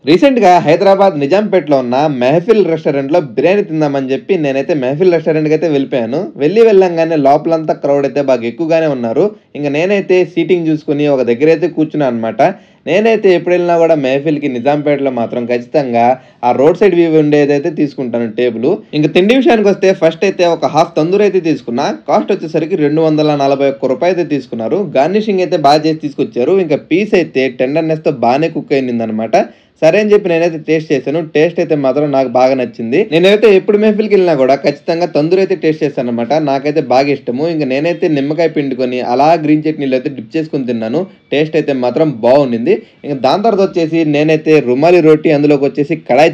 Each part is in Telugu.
రీసెంట్‌గా హైదరాబాద్ నిజాంపేటలో ఉన్న మెహఫిల్ రెస్టారెంట్‌లో బిర్యానీ తిందామని చెప్పి నేనైతే మెహఫిల్ రెస్టారెంట్‌కైతే వెళ్ళిపోయాను. వెళ్ళంగానే లోపలంతా క్రౌడ్ అయితే బాగా ఎక్కువగానే ఉన్నారు. ఇంక నేనైతే సీటింగ్ చూసుకొని ఒక దగ్గరైతే కూర్చున్నా అనమాట. నేనైతే ఎప్పుడెళ్ళినా గూడా మెహఫిల్‌కి నిజాంపేటలో మాత్రం ఖచ్చితంగా ఆ రోడ్ సైడ్ వ్యూ ఉండేదైతే తీసుకుంటాను టేబులు. ఇంక తిండి విషయానికొస్తే ఫస్ట్ అయితే ఒక హాఫ్ తందూరి అయితే తీసుకున్నా. కాస్ట్ వచ్చేసరికి రూ. 241 అయితే తీసుకున్నారు. గార్నిషింగ్ అయితే బాగా చేసి తీసుకొచ్చారు. ఇంకా పీస్ అయితే టెండర్‌నెస్‌తో బానే కుక్ అయిందనమాట. సరే అని చెప్పి నేనైతే టేస్ట్ చేశాను. టేస్ట్ అయితే మాత్రం నాకు బాగా నచ్చింది. నేనైతే ఎప్పుడు మెహఫిల్‌కెళ్ళినా గూడా ఖచ్చితంగా తందూరి అయితే టేస్ట్ చేస్తాననమాట. నాకైతే బాగా ఇష్టము. ఇంక నేనైతే నిమ్మకాయ పిండుకొని అలా గ్రీన్ చట్నీలో అయితే డిప్ చేసుకొని తిన్నాను. టేస్ట్ అయితే మాత్రం బాగుండింది. ఇంక దాని తర్వాత వచ్చేసి నేనైతే రుమాలి రోటి అందులోకొచ్చేసి కడాయి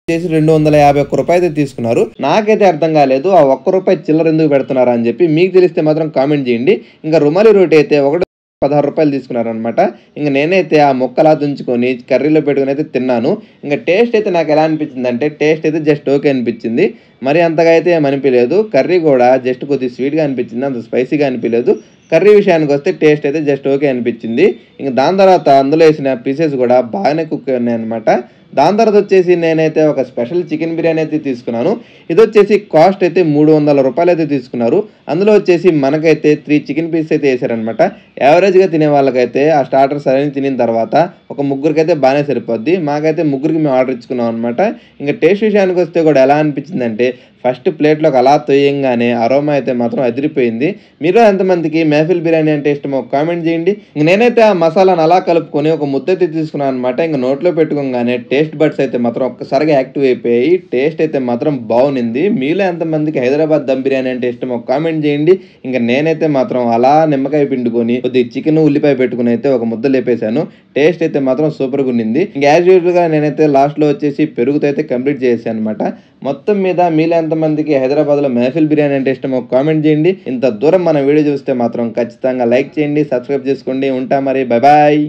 చేసి రూ. 251 అయితే తీసుకున్నారు. నాకైతే అర్థం కాలేదు. ఆ రూ. 1 చిల్లర ఎందుకు పెడుతున్నారా అని చెప్పి. మీకు తెలిస్తే మాత్రం కామెంట్ చేయండి. ఇంకా రుమాలి రోటి అయితే ఒకటి రూ. 16 తీసుకున్నారనమాట. ఇంక నేనైతే ఆ ముక్కలా తుంచుకొని కర్రీలో పెట్టుకొని అయితే తిన్నాను. ఇంక టేస్ట్ అయితే నాకు ఎలా అనిపించిందంటే టేస్ట్ అయితే జస్ట్ ఓకే అనిపించింది. మరి అంతగా అయితే ఏమి అనిపియలేదు. కర్రీ కూడా జస్ట్ కొద్దిగా స్వీట్‌గా అనిపించింది. అంత స్పైసీగా అనిపియలేదు. కర్రీ విషయానికొస్తే టేస్ట్ అయితే జస్ట్ ఓకే అనిపించింది. ఇంక దాని తర్వాత అందులో ఏసిన పీసెస్ కూడా బాగానే కుక్ అయ్యాయన్నమాట. దాని తర్వాత వచ్చేసి నేనైతే ఒక స్పెషల్ చికెన్ బిర్యానీ అయితే తీసుకున్నాను. ఇదొచ్చేసి కాస్ట్ అయితే రూ. 300 అయితే తీసుకున్నారు. అందులో వచ్చేసి మనకైతే 3 చికెన్ పీసెస్ అయితే ఏసారనమాట. యావరేజ్‌గా తినే వాళ్ళకైతే ఆ స్టార్టర్స్ అవన్నీ తినిన తర్వాత ఒక ముగ్గురికైతే బానే సరిపోద్ది. మాకైతే ముగ్గురికి మేము ఆర్డర్ ఇచ్చుకున్నాం అనమాట. ఇంక టేస్ట్ విషయానికొస్తే కూడా ఎలా అనిపించిందంటే ఫస్ట్ ప్లేట్‌లోకి అలా తొయ్యంగానే అరోమా అయితే మాత్రం అదిరిపోయింది. మీలో ఎంతమందికి మెహఫిల్ బిర్యానీ అంటే ఇష్టమో కామెంట్ చేయండి. ఇంక నేనైతే ఆ మసాలాను అలా కలుపుకొని ఒక ముద్దైతే తీసుకున్నాను అనమాట. ఇంక నోట్లో పెట్టుకోంగానే టేస్ట్ బడ్స్ అయితే మాత్రం ఒక్కసారిగా యాక్టివ్ అయిపోయాయి. టేస్ట్ అయితే మాత్రం బాగునింది. మీలో ఎంతమందికి హైదరాబాద్ దమ్ బిర్యానీ అంటే ఇష్టమో కామెంట్ చేయండి. ఇంక నేనైతే మాత్రం అలా నిమ్మకాయ పిండుకొని కొద్దిగా చికెను, ఉల్లిపాయ పెట్టుకొని అయితే ఒక ముద్ద లేపేశాను. టేస్ట్ అయితే మాత్రం సూపర్‌గా ఉండింది. ఇంక యాజ్ యూజువల్‌గా నేనైతే లాస్ట్‌లో వచ్చేసి పెరుగుతో అయితే కంప్లీట్ చేసేసాను అనమాట. మొత్తం మీద మీలో ఎంతమందికి హైదరాబాద్‌లో మెహఫిల్ బిర్యానీ అంటే ఇష్టమో కామెంట్ చేయండి. ఇంత దూరం మన వీడియో చూస్తే మాత్రం ఖచ్చితంగా లైక్ చేయండి, సబ్స్క్రైబ్ చేసుకోండి. ఉంటా మరి. Bye bye.